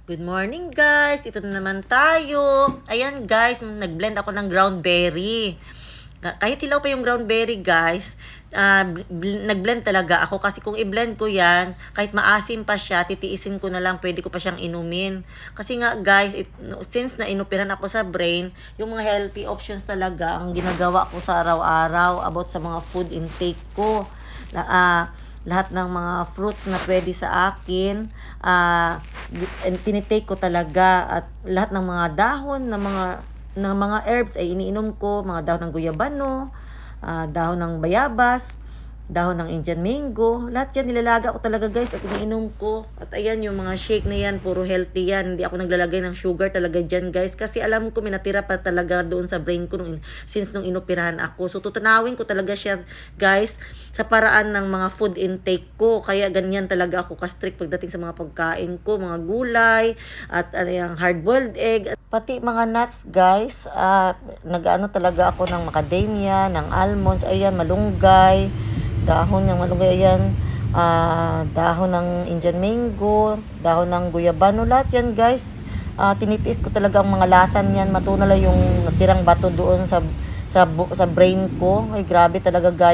Good morning guys! Ito na naman tayo. Ayan guys, nag-blend ako ng ground berry. Kahit hilaw pa yung ground berry guys, nag-blend talaga ako kasi kung i-blend ko yan, kahit maasim pa siya, titiisin ko na lang, pwede ko pa siyang inumin. Kasi nga guys, since na inupiran ako sa brain, yung mga healthy options talaga ang ginagawa ko sa araw-araw about sa mga food intake ko. Lahat ng mga fruits na pwede sa akin, tinitake ko talaga, at lahat ng mga dahon ng mga herbs ay iniinom ko, mga dahon ng guyabano, dahon ng bayabas, dahon ng Indian mango, lahat yan nilalaga ko talaga guys at iniinom ko. At ayan yung mga shake na yan, puro healthy yan, hindi ako naglalagay ng sugar talaga dyan guys, kasi alam ko may natira pa talaga doon sa brain ko since nung inoperahan ako. So tutunawin ko talaga siya guys sa paraan ng mga food intake ko, kaya ganyan talaga ako ka-strict pagdating sa mga pagkain ko, mga gulay at yung hard-boiled egg, pati mga nuts guys. Nag-ano talaga ako ng macadamia, ng almonds, ayan, malunggay, dahon ng malunggay, ayan, dahon ng Indian mango, dahon ng guyabano, lahat yan guys. Tinitiis ko talaga ang mga lasan yan, matunala yung natirang bato doon sa brain ko. Ay grabe talaga guys.